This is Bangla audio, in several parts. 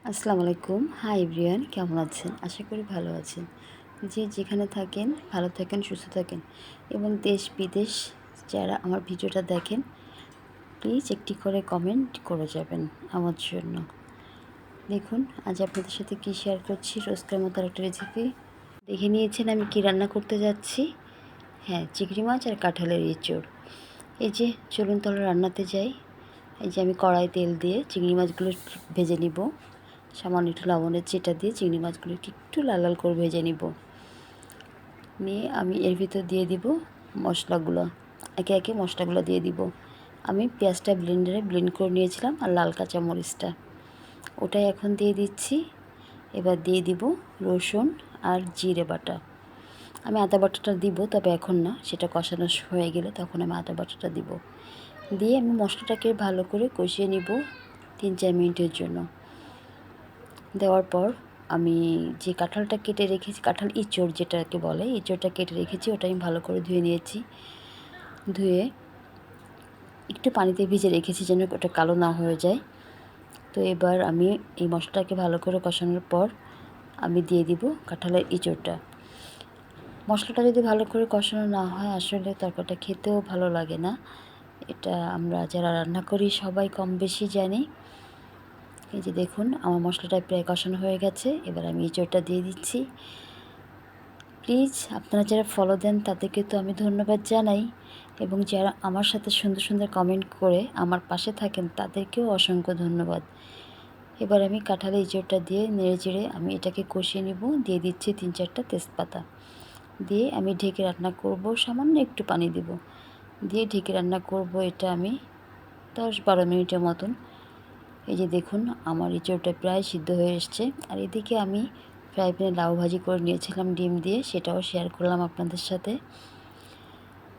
আসসালামু আলাইকুম। হাই এভরিওয়ান, কেমন আছেন? আশা করি ভালো আছেন। যে যেখানে থাকেন ভালো থাকেন, সুস্থ থাকেন এবং দেশ বিদেশ যারা আমার ভিডিওটা দেখেন প্লিজ একটি করে কমেন্ট করে যাবেন আমার জন্য। দেখুন আজ আপনাদের সাথে কী শেয়ার করছি, রোজকার মতো একটা রেসিপি। দেখে নিয়েছেন আমি কি রান্না করতে যাচ্ছি। হ্যাঁ, চিংড়ি মাছ আর কাঁঠালের এঁচোড়। এই যে চলুন তাহলে রান্নাতে যাই। এই যে আমি কড়াই তেল দিয়ে চিংড়ি মাছগুলো ভেজে নিব। সামান্য একটু লবণের চিটা দিয়ে চিংড়ি মাছগুলোকে একটু লাল লাল করে ভেজে নিব। নিয়ে আমি এর ভিতর দিয়ে দিব মশলাগুলো। একে একে মশলাগুলো দিয়ে দিব। আমি পেঁয়াজটা ব্লেন্ডারে ব্লেন্ড করে নিয়েছিলাম আর লাল কাঁচা মরিচটা ওটাই এখন দিয়ে দিচ্ছি। এবার দিয়ে দিব রসুন আর জিরে বাটা। আমি আদা বাটাটা দিব, তবে এখন না, সেটা কষানো হয়ে গেলে তখন আমি আদা বাটাটা দিব। দিয়ে আমি মশলাটাকে ভালো করে কষিয়ে নিব 3-4 মিনিটের জন্য। দেওয়ার পর আমি যে কাঁঠালটা কেটে রেখেছি, কাঁঠাল ইঁচড় যেটাকে বলে, ইঁচড়টা কেটে রেখেছি, ওটা আমি ভালো করে ধুয়ে নিয়েছি। ধুয়ে একটু পানিতে ভিজে রেখেছি যেন ওটা কালো না হয়ে যায়। তো এবার আমি এই মশলাটাকে ভালো করে কষানোর পর আমি দিয়ে দিব কাঁঠালের ইঁচড়টা। মশলাটা যদি ভালো করে কষানো না হয় আসলে তরকারিটা খেতেও ভালো লাগে না। এটা আমরা যারা রান্না করি সবাই কম বেশি জানি। এই যে দেখুন আমার মশলাটা প্রায় কষানো হয়ে গেছে। এবার আমি এঁচোড়টা দিয়ে দিচ্ছি। প্লিজ আপনারা যারা ফলো দেন তাদেরকে তো আমি ধন্যবাদ জানাই, এবং যারা আমার সাথে সুন্দর সুন্দর কমেন্ট করে আমার পাশে থাকেন তাদেরকেও অসংখ্য ধন্যবাদ। এবার আমি কাঁঠালের এঁচোড়টা দিয়ে নেড়ে চেড়ে আমি এটাকে কষিয়ে নিব। দিয়ে দিচ্ছি 3-4টা তেজপাতা। দিয়ে আমি ঢেকে রান্না করব, সামান্য একটু পানি দেব। দিয়ে ঢেকে রান্না করব এটা আমি 10-12 মিনিটের মতন। এই যে দেখুন আমার এঁচোড়টা প্রায় সিদ্ধ হয়ে এসছে। আর এদিকে আমি ফ্রাই প্যানে লাউ ভাজি করে নিয়েছিলাম ডিম দিয়ে, সেটাও শেয়ার করলাম আপনাদের সাথে।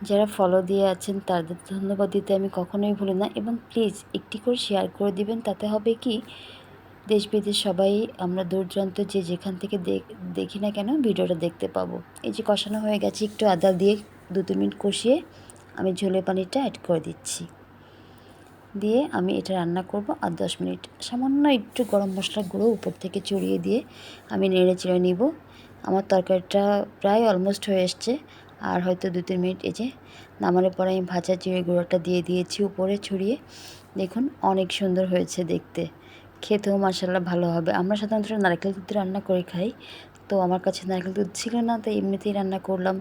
যারা ফলো দিয়ে আছেন তাদের ধন্যবাদ দিতে আমি কখনোই ভুলি না, এবং প্লিজ একটি করে শেয়ার করে দিবেন। তাতে হবে কি, দেশ বিদেশ সবাই আমরা দূরদূরান্ত যে যেখান থেকে দেখি না কেন ভিডিওটা দেখতে পাবো। এই যে কষানো হয়ে গেছে, একটু আদা দিয়ে 2-3 মিনিট কষিয়ে আমি ঝোলের পানিটা অ্যাড করে দিচ্ছি। দিয়ে আমি এটা রান্না করব আর 10 মিনিট। সামান্য একটু গরম মশলার গুঁড়ো উপর থেকে ছড়িয়ে দিয়ে আমি নেড়ে চেড়ে নিব। আমার তরকারিটা প্রায় অলমোস্ট হয়ে এসছে, আর হয়তো 2-3 মিনিট। এই যে নামানোর পরে আমি ভাজা জিরে গুঁড়োটা দিয়ে দিয়েছি উপরে ছড়িয়ে। দেখুন অনেক সুন্দর হয়েছে দেখতে, খেতেও মাশাআল্লাহ ভালো হবে। আমরা সাধারণত নারকেল দুধ রান্না করে খাই, তো আমার কাছে নারকেল দুধ ছিল না, তাই এমনিতেই রান্না করলাম।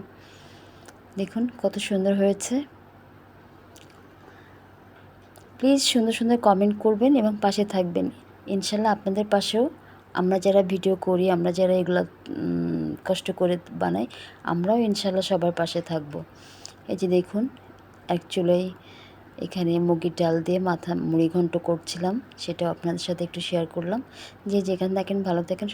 দেখুন কত সুন্দর হয়েছে। প্লিজ সুন্দর সুন্দর কমেন্ট করবেন এবং পাশে থাকবেন। ইনশাল্লাহ আপনাদের পাশেও আমরা যারা ভিডিও করি, আমরা যারা এগুলো কষ্ট করে বানাই, আমরাও ইনশাল্লাহ সবার পাশে থাকব। এই যে দেখুন অ্যাকচুয়ালি এখানে মুগের ডাল দিয়ে মাথা মুড়ি ঘন্ট করছিলাম, সেটাও আপনাদের সাথে একটু শেয়ার করলাম। যে যেখানে থাকেন ভালো থাকেন।